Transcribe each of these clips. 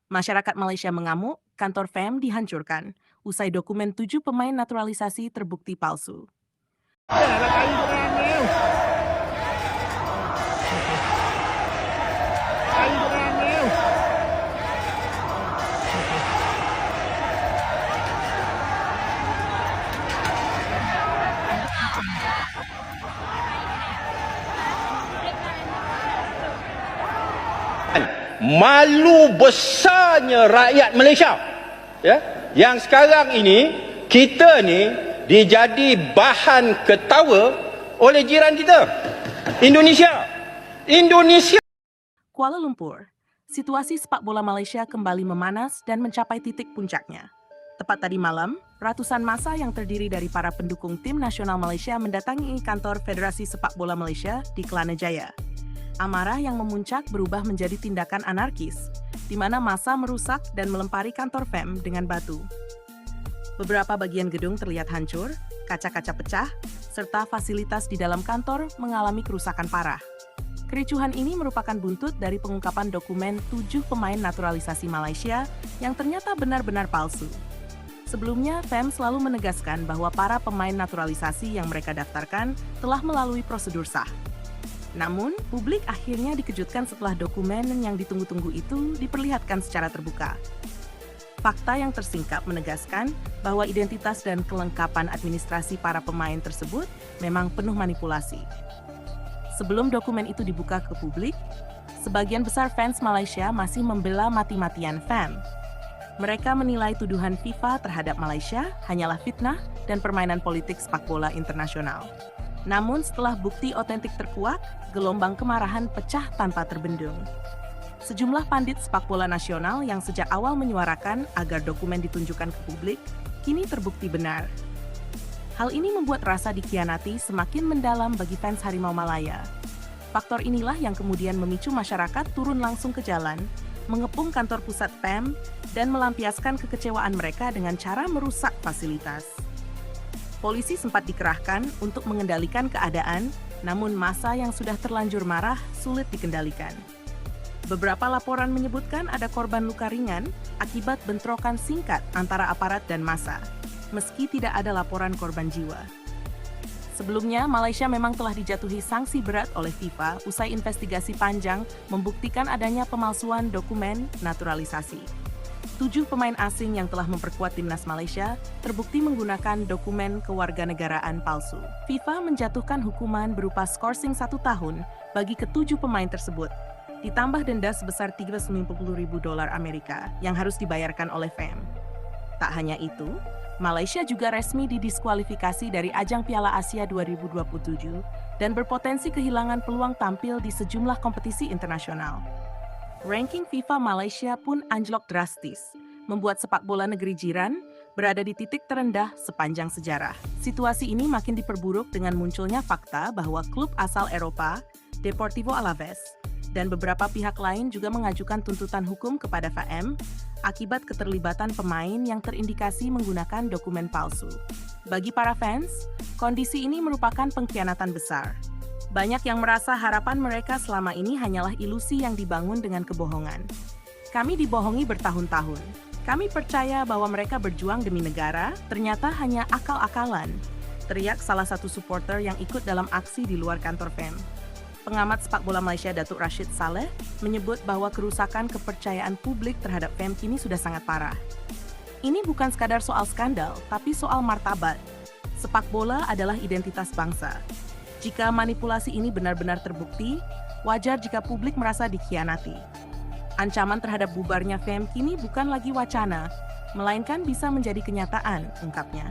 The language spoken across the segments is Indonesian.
Masyarakat Malaysia mengamuk, kantor FEM dihancurkan. Usai dokumen 7 pemain naturalisasi terbukti palsu. Malu besarnya rakyat Malaysia, ya, yang sekarang ini kita ni dijadi bahan ketawa oleh jiran kita, Indonesia. Kuala Lumpur, situasi sepak bola Malaysia kembali memanas dan mencapai titik puncaknya. Tepat tadi malam, ratusan massa yang terdiri dari para pendukung tim nasional Malaysia mendatangi kantor Federasi Sepak Bola Malaysia di Kelana Jaya. Amarah yang memuncak berubah menjadi tindakan anarkis, di mana massa merusak dan melempari kantor FEM dengan batu. Beberapa bagian gedung terlihat hancur, kaca-kaca pecah, serta fasilitas di dalam kantor mengalami kerusakan parah. Kericuhan ini merupakan buntut dari pengungkapan dokumen 7 pemain naturalisasi Malaysia yang ternyata benar-benar palsu. Sebelumnya, FEM selalu menegaskan bahwa para pemain naturalisasi yang mereka daftarkan telah melalui prosedur sah. Namun, publik akhirnya dikejutkan setelah dokumen yang ditunggu-tunggu itu diperlihatkan secara terbuka. Fakta yang tersingkap menegaskan bahwa identitas dan kelengkapan administrasi para pemain tersebut memang penuh manipulasi. Sebelum dokumen itu dibuka ke publik, sebagian besar fans Malaysia masih membela mati-matian FEM. Mereka menilai tuduhan FIFA terhadap Malaysia hanyalah fitnah dan permainan politik sepak bola internasional. Namun setelah bukti otentik terkuak, gelombang kemarahan pecah tanpa terbendung. Sejumlah pandit sepak bola nasional yang sejak awal menyuarakan agar dokumen ditunjukkan ke publik, kini terbukti benar. Hal ini membuat rasa dikhianati semakin mendalam bagi fans Harimau Malaya. Faktor inilah yang kemudian memicu masyarakat turun langsung ke jalan, mengepung kantor pusat FEM, dan melampiaskan kekecewaan mereka dengan cara merusak fasilitas. Polisi sempat dikerahkan untuk mengendalikan keadaan, namun massa yang sudah terlanjur marah sulit dikendalikan. Beberapa laporan menyebutkan ada korban luka ringan akibat bentrokan singkat antara aparat dan massa, meski tidak ada laporan korban jiwa. Sebelumnya, Malaysia memang telah dijatuhi sanksi berat oleh FIFA usai investigasi panjang membuktikan adanya pemalsuan dokumen naturalisasi. 7 pemain asing yang telah memperkuat timnas Malaysia terbukti menggunakan dokumen kewarganegaraan palsu. FIFA menjatuhkan hukuman berupa skorsing 1 tahun bagi ke-7 pemain tersebut, ditambah denda sebesar $350.000 Amerika yang harus dibayarkan oleh FEM. Tak hanya itu, Malaysia juga resmi didiskualifikasi dari ajang Piala Asia 2027 dan berpotensi kehilangan peluang tampil di sejumlah kompetisi internasional. Ranking FIFA Malaysia pun anjlok drastis, membuat sepak bola negeri jiran berada di titik terendah sepanjang sejarah. Situasi ini makin diperburuk dengan munculnya fakta bahwa klub asal Eropa, Deportivo Alaves, dan beberapa pihak lain juga mengajukan tuntutan hukum kepada FEM akibat keterlibatan pemain yang terindikasi menggunakan dokumen palsu. Bagi para fans, kondisi ini merupakan pengkhianatan besar. Banyak yang merasa harapan mereka selama ini hanyalah ilusi yang dibangun dengan kebohongan. Kami dibohongi bertahun-tahun. Kami percaya bahwa mereka berjuang demi negara, ternyata hanya akal-akalan, teriak salah satu supporter yang ikut dalam aksi di luar kantor FEM. Pengamat sepak bola Malaysia Datuk Rashid Saleh menyebut bahwa kerusakan kepercayaan publik terhadap FEM kini sudah sangat parah. Ini bukan sekadar soal skandal, tapi soal martabat. Sepak bola adalah identitas bangsa. Jika manipulasi ini benar-benar terbukti, wajar jika publik merasa dikhianati. Ancaman terhadap bubarnya FEM kini bukan lagi wacana, melainkan bisa menjadi kenyataan, ungkapnya.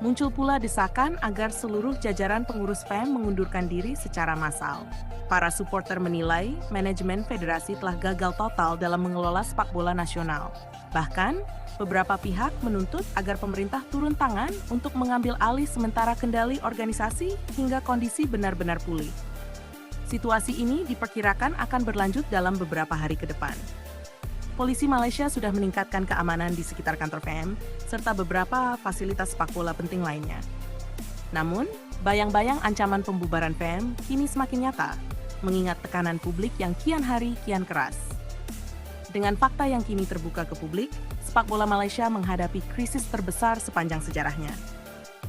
Muncul pula desakan agar seluruh jajaran pengurus FEM mengundurkan diri secara massal. Para supporter menilai manajemen federasi telah gagal total dalam mengelola sepak bola nasional. Bahkan, beberapa pihak menuntut agar pemerintah turun tangan untuk mengambil alih sementara kendali organisasi hingga kondisi benar-benar pulih. Situasi ini diperkirakan akan berlanjut dalam beberapa hari ke depan. Polisi Malaysia sudah meningkatkan keamanan di sekitar kantor FEM, serta beberapa fasilitas sepak bola penting lainnya. Namun, bayang-bayang ancaman pembubaran FEM kini semakin nyata, mengingat tekanan publik yang kian hari kian keras. Dengan fakta yang kini terbuka ke publik, sepak bola Malaysia menghadapi krisis terbesar sepanjang sejarahnya.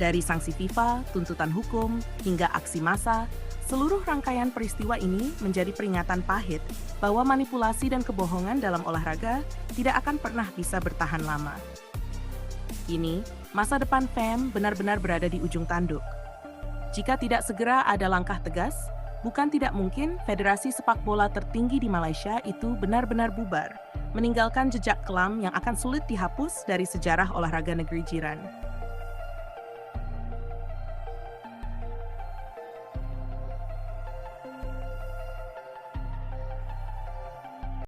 Dari sanksi FIFA, tuntutan hukum, hingga aksi massa, seluruh rangkaian peristiwa ini menjadi peringatan pahit bahwa manipulasi dan kebohongan dalam olahraga tidak akan pernah bisa bertahan lama. Kini, masa depan FAM benar-benar berada di ujung tanduk. Jika tidak segera ada langkah tegas, bukan tidak mungkin federasi sepak bola tertinggi di Malaysia itu benar-benar bubar, meninggalkan jejak kelam yang akan sulit dihapus dari sejarah olahraga negeri jiran.